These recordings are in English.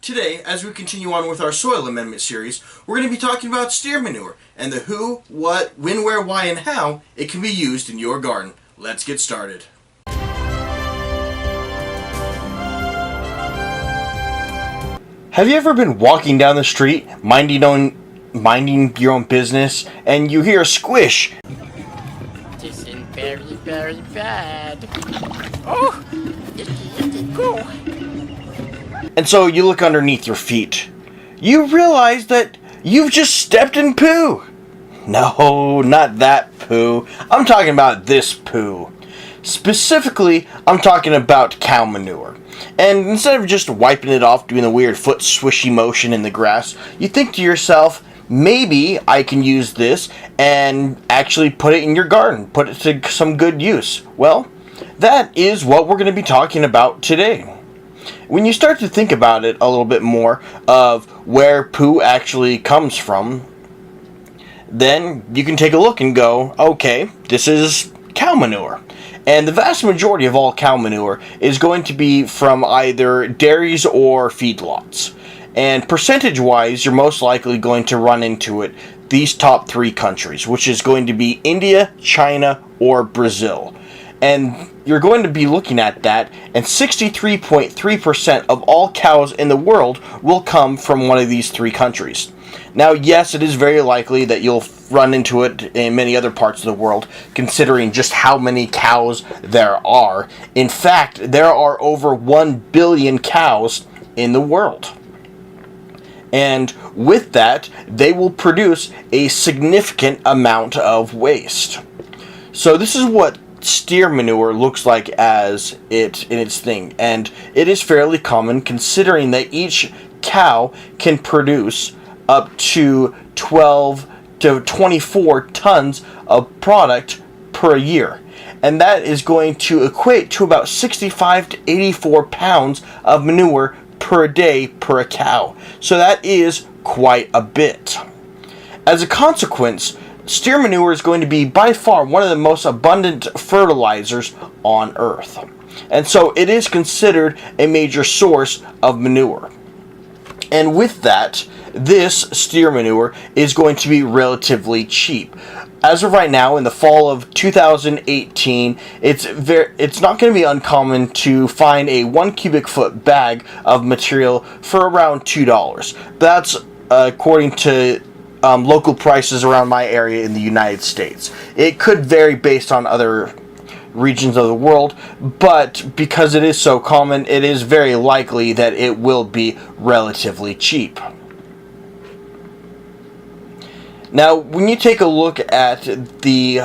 Today, as we continue on with our soil amendment series, we're going to be talking about steer manure and the who, what, when, where, why, and how it can be used in your garden. Let's get started. Have you ever been walking down the street, minding your own business, and you hear a squish? This is very, very bad. Oh, icky, go. And so you look underneath your feet. You realize that you've just stepped in poo. No, not that poo. I'm talking about this poo. Specifically, I'm talking about cow manure. And instead of just wiping it off, doing the weird foot swishy motion in the grass, you think to yourself, maybe I can use this and actually put it in your garden, put it to some good use. Well, that is what we're going to be talking about today. When you start to think about it a little bit more of where poo actually comes from, then you can take a look and go, okay, this is cow manure. And the vast majority of all cow manure is going to be from either dairies or feedlots. And percentage-wise, you're most likely going to run into it these top three countries, which is going to be India, China, or Brazil. And you're going to be looking at that, and 63.3% of all cows in the world will come from one of these three countries. Now, yes, it is very likely that you'll run into it in many other parts of the world, considering just how many cows there are. In fact, there are over 1 billion cows in the world. And with that, they will produce a significant amount of waste. So this is what steer manure looks like as it in its thing, and it is fairly common considering that each cow can produce up to 12 to 24 tons of product per year, and that is going to equate to about 65 to 84 pounds of manure per day per cow. So that is quite a bit. As a consequence, steer manure is going to be by far one of the most abundant fertilizers on Earth. And so it is considered a major source of manure. And with that, this steer manure is going to be relatively cheap. As of right now, in the fall of 2018, it's not going to be uncommon to find a 1 cubic foot bag of material for around $2. That's according to local prices around my area in the United States. It could vary based on other regions of the world, but because it is so common, it is very likely that it will be relatively cheap. Now, when you take a look at the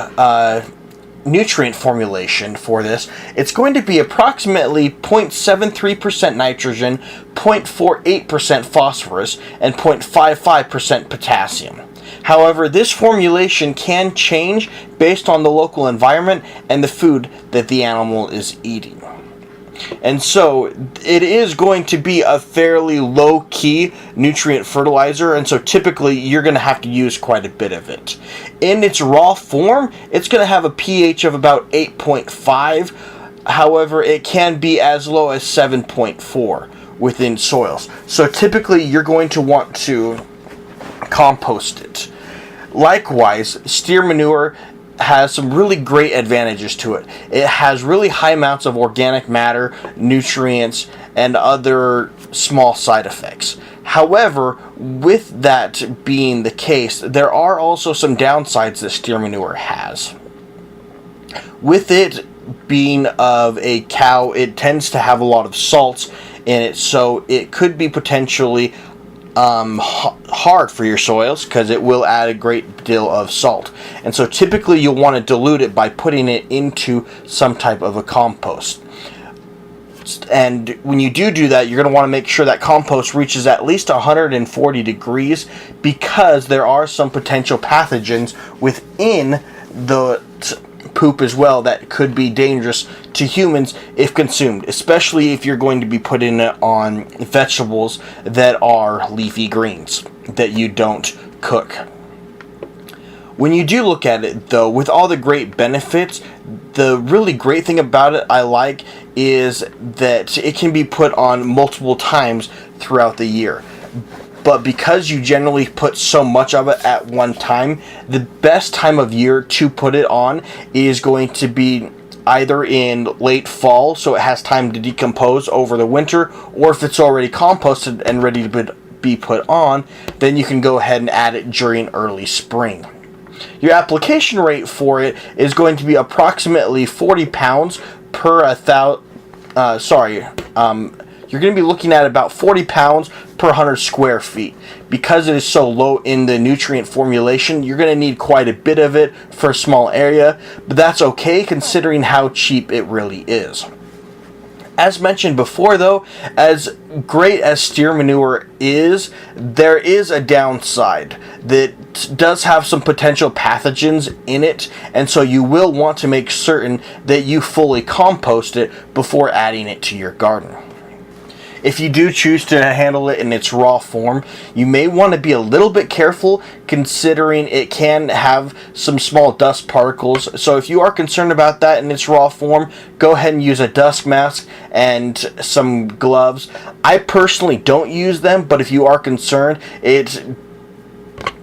nutrient formulation for this, it's going to be approximately 0.73% nitrogen, 0.48% phosphorus, and 0.55% potassium. However, this formulation can change based on the local environment and the food that the animal is eating. And so it is going to be a fairly low-key nutrient fertilizer, and so typically you're going to have to use quite a bit of it. In its raw form, it's going to have a pH of about 8.5. However, it can be as low as 7.4 within soils. So typically you're going to want to compost it. Likewise, steer manure has some really great advantages to it. It has really high amounts of organic matter, nutrients, and other small side effects. However, with that being the case, there are also some downsides that steer manure has. With it being of a cow, it tends to have a lot of salts in it, so it could be potentially hard for your soils because it will add a great deal of salt. And so typically you'll want to dilute it by putting it into some type of a compost. And when you do that, you're going to want to make sure that compost reaches at least 140 degrees because there are some potential pathogens within the poop as well that could be dangerous to humans if consumed, especially if you're going to be putting it on vegetables that are leafy greens that you don't cook. When you do look at it, though, with all the great benefits, the really great thing about it I like is that it can be put on multiple times throughout the year. But because you generally put so much of it at one time, the best time of year to put it on is going to be either in late fall, so it has time to decompose over the winter, or if it's already composted and ready to be put on, then you can go ahead and add it during early spring. Your application rate for it is going to be approximately 40 pounds per you're going to be looking at about 40 pounds per 100 square feet. Because it is so low in the nutrient formulation, you're going to need quite a bit of it for a small area, but that's okay considering how cheap it really is. As mentioned before though, as great as steer manure is, there is a downside that does have some potential pathogens in it, and so you will want to make certain that you fully compost it before adding it to your garden. If you do choose to handle it in its raw form, you may want to be a little bit careful considering it can have some small dust particles. So if you are concerned about that in its raw form, go ahead and use a dust mask and some gloves. I personally don't use them, but if you are concerned, it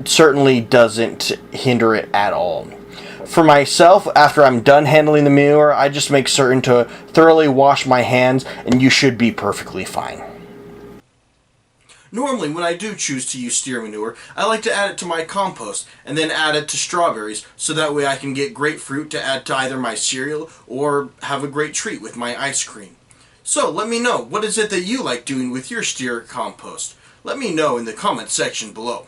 certainly doesn't hinder it at all. For myself, after I'm done handling the manure, I just make certain to thoroughly wash my hands, and you should be perfectly fine. Normally, when I do choose to use steer manure, I like to add it to my compost, and then add it to strawberries, so that way I can get great fruit to add to either my cereal, or have a great treat with my ice cream. So, let me know, what is it that you like doing with your steer compost? Let me know in the comments section below.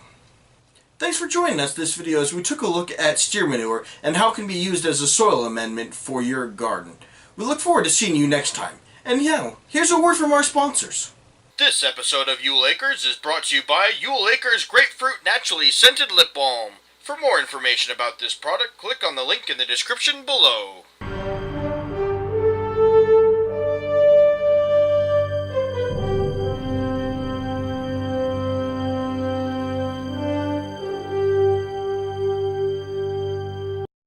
Thanks for joining us this video as we took a look at steer manure and how it can be used as a soil amendment for your garden. We look forward to seeing you next time. And yeah, here's a word from our sponsors. This episode of Yule Acres is brought to you by Yule Acres Grapefruit Naturally Scented Lip Balm. For more information about this product, click on the link in the description below.